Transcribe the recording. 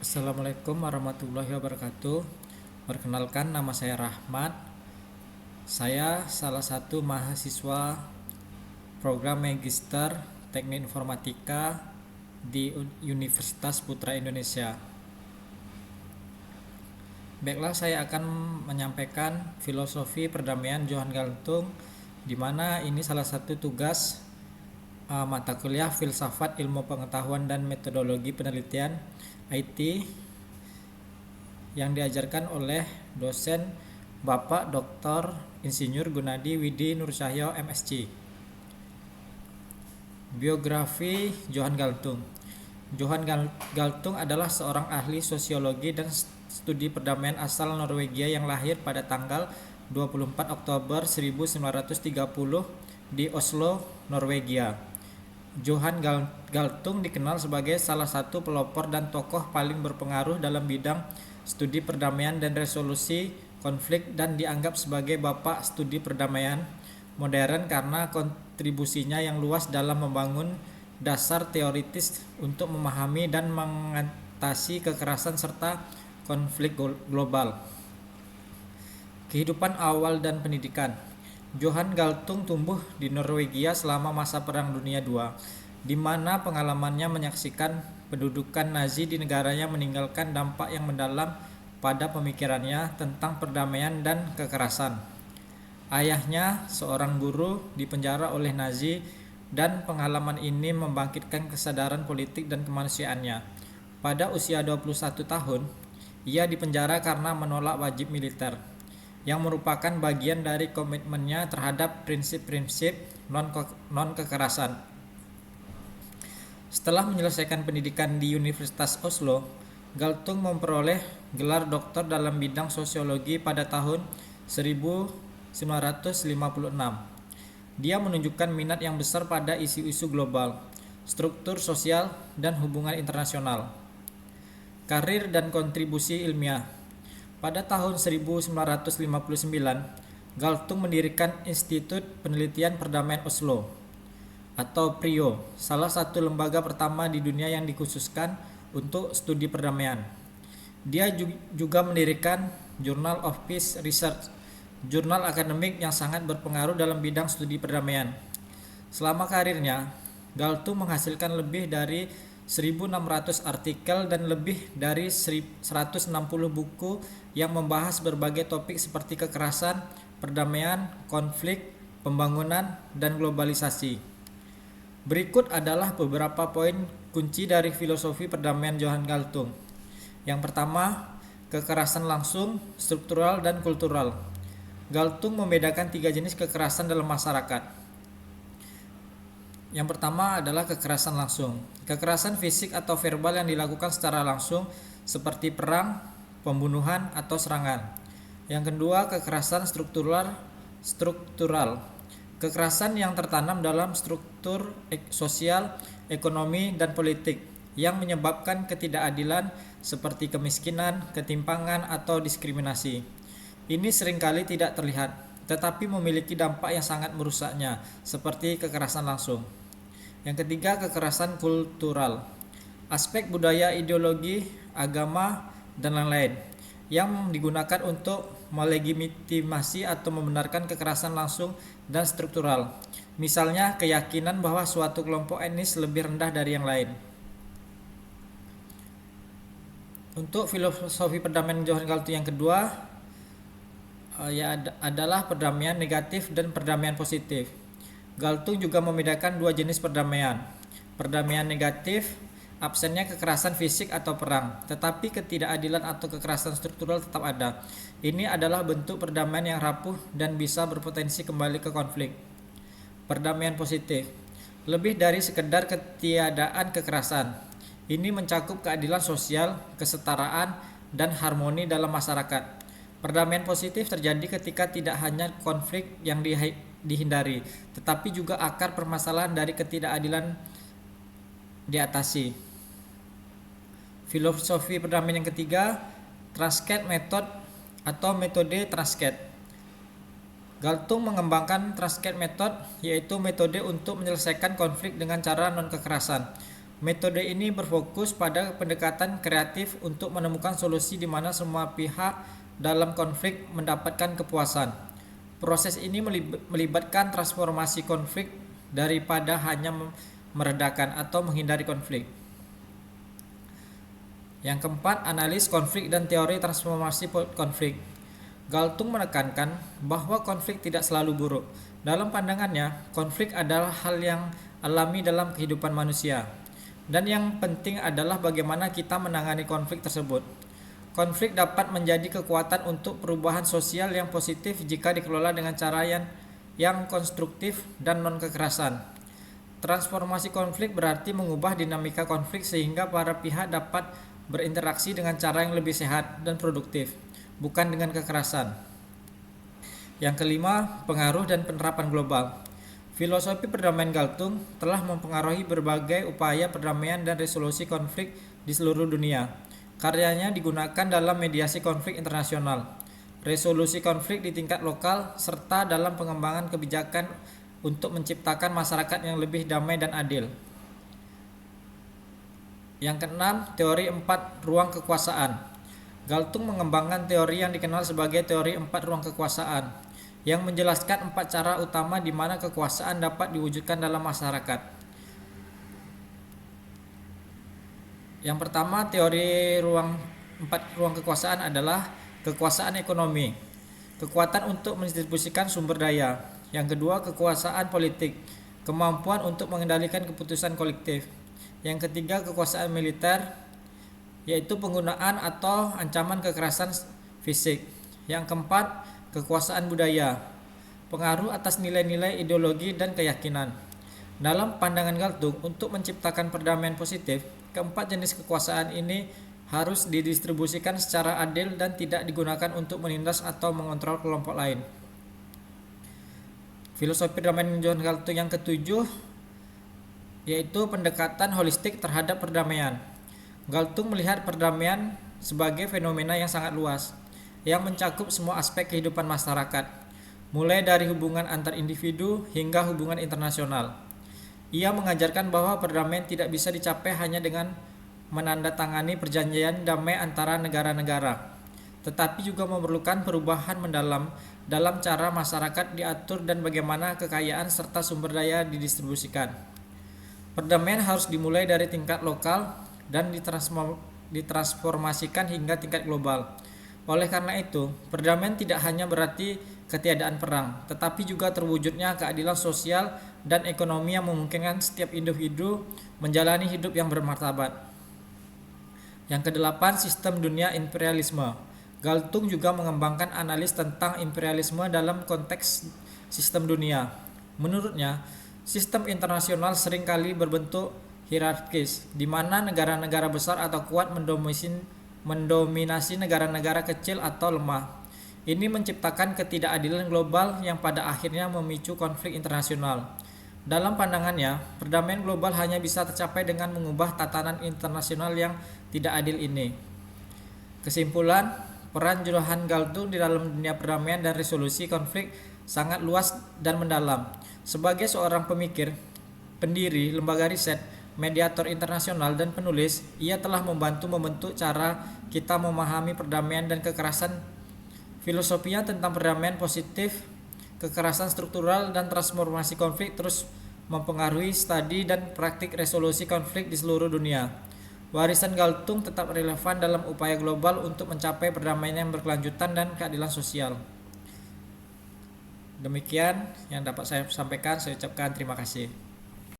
Assalamualaikum warahmatullahi wabarakatuh. Perkenalkan, nama saya Rahmat. Saya salah satu mahasiswa program Magister Teknik Informatika di Universitas Putra Indonesia. Baiklah, saya akan menyampaikan filosofi perdamaian Johann Galtung, di mana ini salah satu tugas mata kuliah Filsafat Ilmu Pengetahuan dan Metodologi Penelitian IT yang diajarkan oleh dosen Bapak Dr. Insinyur Gunadi Widi Nurcahyo MSc. Biografi Johann Galtung. Johann Galtung adalah seorang ahli sosiologi dan studi perdamaian asal Norwegia yang lahir pada tanggal 24 Oktober 1930 di Oslo, Norwegia. Johann Galtung dikenal sebagai salah satu pelopor dan tokoh paling berpengaruh dalam bidang studi perdamaian dan resolusi konflik dan dianggap sebagai bapak studi perdamaian modern karena kontribusinya yang luas dalam membangun dasar teoritis untuk memahami dan mengatasi kekerasan serta konflik global. Kehidupan awal dan pendidikan. Johann Galtung tumbuh di Norwegia selama masa Perang Dunia II, di mana pengalamannya menyaksikan pendudukan Nazi di negaranya meninggalkan dampak yang mendalam pada pemikirannya tentang perdamaian dan kekerasan. Ayahnya, seorang guru, dipenjara oleh Nazi, dan pengalaman ini membangkitkan kesadaran politik dan kemanusiaannya. Pada usia 21 tahun, ia dipenjara karena menolak wajib militer, yang merupakan bagian dari komitmennya terhadap prinsip-prinsip non-kekerasan. Setelah menyelesaikan pendidikan di Universitas Oslo, Galtung memperoleh gelar doktor dalam bidang sosiologi pada tahun 1956. Dia menunjukkan minat yang besar pada isu-isu global, struktur sosial, dan hubungan internasional. Karir dan kontribusi ilmiah. Pada tahun 1959, Galtung mendirikan Institut Penelitian Perdamaian Oslo atau PRIO, salah satu lembaga pertama di dunia yang dikhususkan untuk studi perdamaian. Dia juga mendirikan Journal of Peace Research, jurnal akademik yang sangat berpengaruh dalam bidang studi perdamaian. Selama karirnya, Galtung menghasilkan lebih dari 1.600 artikel dan lebih dari 160 buku yang membahas berbagai topik seperti kekerasan, perdamaian, konflik, pembangunan, dan globalisasi. Berikut adalah beberapa poin kunci dari filosofi perdamaian Johann Galtung. Yang pertama, kekerasan langsung, struktural, dan kultural. Galtung membedakan 3 jenis kekerasan dalam masyarakat. Yang pertama adalah kekerasan langsung. Kekerasan fisik atau verbal yang dilakukan secara langsung seperti perang, pembunuhan, atau serangan. Yang kedua, kekerasan struktural. Kekerasan yang tertanam dalam struktur sosial, ekonomi, dan politik yang menyebabkan ketidakadilan seperti kemiskinan, ketimpangan, atau diskriminasi. Ini seringkali tidak terlihat, tetapi memiliki dampak yang sangat merusaknya, seperti kekerasan langsung. Yang ketiga, kekerasan kultural. Aspek budaya, ideologi, agama, dan lain-lain yang digunakan untuk melegitimasi atau membenarkan kekerasan langsung dan struktural. Misalnya, keyakinan bahwa suatu kelompok etnis lebih rendah dari yang lain. Untuk filosofi perdamaian Johann Galtung yang kedua adalah perdamaian negatif dan perdamaian positif. Galtung juga membedakan 2 jenis perdamaian. Perdamaian negatif, absennya kekerasan fisik atau perang, tetapi ketidakadilan atau kekerasan struktural tetap ada. Ini adalah bentuk perdamaian yang rapuh dan bisa berpotensi kembali ke konflik. Perdamaian positif, lebih dari sekedar ketiadaan kekerasan. Ini mencakup keadilan sosial, kesetaraan, dan harmoni dalam masyarakat. Perdamaian positif terjadi ketika tidak hanya konflik yang dihindari, tetapi juga akar permasalahan dari ketidakadilan diatasi. Filosofi perdamaian yang ketiga, Transcat Method atau metode Transcat. Galtung mengembangkan Transcat Method, yaitu metode untuk menyelesaikan konflik dengan cara non-kekerasan. Metode ini berfokus pada pendekatan kreatif untuk menemukan solusi di mana semua pihak dalam konflik mendapatkan kepuasan. Proses ini melibatkan transformasi konflik daripada hanya meredakan atau menghindari konflik. Yang keempat, analis konflik dan teori transformasi konflik. Galtung menekankan bahwa konflik tidak selalu buruk. Dalam pandangannya, konflik adalah hal yang alami dalam kehidupan manusia. Dan yang penting adalah bagaimana kita menangani konflik tersebut. Konflik dapat menjadi kekuatan untuk perubahan sosial yang positif jika dikelola dengan cara yang konstruktif dan non-kekerasan. Transformasi konflik berarti mengubah dinamika konflik sehingga para pihak dapat berinteraksi dengan cara yang lebih sehat dan produktif, bukan dengan kekerasan. Yang kelima, pengaruh dan penerapan global. Filosofi perdamaian Galtung telah mempengaruhi berbagai upaya perdamaian dan resolusi konflik di seluruh dunia. Karyanya digunakan dalam mediasi konflik internasional, resolusi konflik di tingkat lokal, serta dalam pengembangan kebijakan untuk menciptakan masyarakat yang lebih damai dan adil. Yang keenam, teori 4 ruang kekuasaan. Galtung mengembangkan teori yang dikenal sebagai teori 4 ruang kekuasaan, yang menjelaskan 4 cara utama di mana kekuasaan dapat diwujudkan dalam masyarakat. Yang pertama, teori 4 ruang kekuasaan adalah kekuasaan ekonomi, kekuatan untuk mendistribusikan sumber daya. Yang kedua, kekuasaan politik, kemampuan untuk mengendalikan keputusan kolektif. Yang ketiga, kekuasaan militer, yaitu penggunaan atau ancaman kekerasan fisik. Yang keempat, kekuasaan budaya, pengaruh atas nilai-nilai ideologi dan keyakinan. Dalam pandangan Galtung, untuk menciptakan perdamaian positif, keempat jenis kekuasaan ini harus didistribusikan secara adil dan tidak digunakan untuk menindas atau mengontrol kelompok lain. Filosofi perdamaian John Galtung yang ketujuh yaitu pendekatan holistik terhadap perdamaian. Galtung melihat perdamaian sebagai fenomena yang sangat luas, yang mencakup semua aspek kehidupan masyarakat, mulai dari hubungan antar individu hingga hubungan internasional. Ia mengajarkan bahwa perdamaian tidak bisa dicapai hanya dengan menandatangani perjanjian damai antara negara-negara, tetapi juga memerlukan perubahan mendalam dalam cara masyarakat diatur dan bagaimana kekayaan serta sumber daya didistribusikan. Perdamaian harus dimulai dari tingkat lokal dan ditransformasikan hingga tingkat global. Oleh karena itu, perdamaian tidak hanya berarti ketiadaan perang, tetapi juga terwujudnya keadilan sosial dan ekonomi yang memungkinkan setiap individu menjalani hidup yang bermartabat. Yang kedelapan, sistem dunia imperialisme. Galtung juga mengembangkan analis tentang imperialisme dalam konteks sistem dunia. Menurutnya, sistem internasional seringkali berbentuk hierarkis, di mana negara-negara besar atau kuat mendominasi negara-negara kecil atau lemah. Ini menciptakan ketidakadilan global yang pada akhirnya memicu konflik internasional. Dalam pandangannya, perdamaian global hanya bisa tercapai dengan mengubah tatanan internasional yang tidak adil ini. Kesimpulan, peran Johan Galtung di dalam dunia perdamaian dan resolusi konflik sangat luas dan mendalam. Sebagai seorang pemikir, pendiri lembaga riset, mediator internasional, dan penulis, ia telah membantu membentuk cara kita memahami perdamaian dan kekerasan. Filosofinya tentang perdamaian positif, kekerasan struktural, dan transformasi konflik terus mempengaruhi studi dan praktik resolusi konflik di seluruh dunia. Warisan Galtung tetap relevan dalam upaya global untuk mencapai perdamaian yang berkelanjutan dan keadilan sosial. Demikian yang dapat saya sampaikan. Saya ucapkan terima kasih.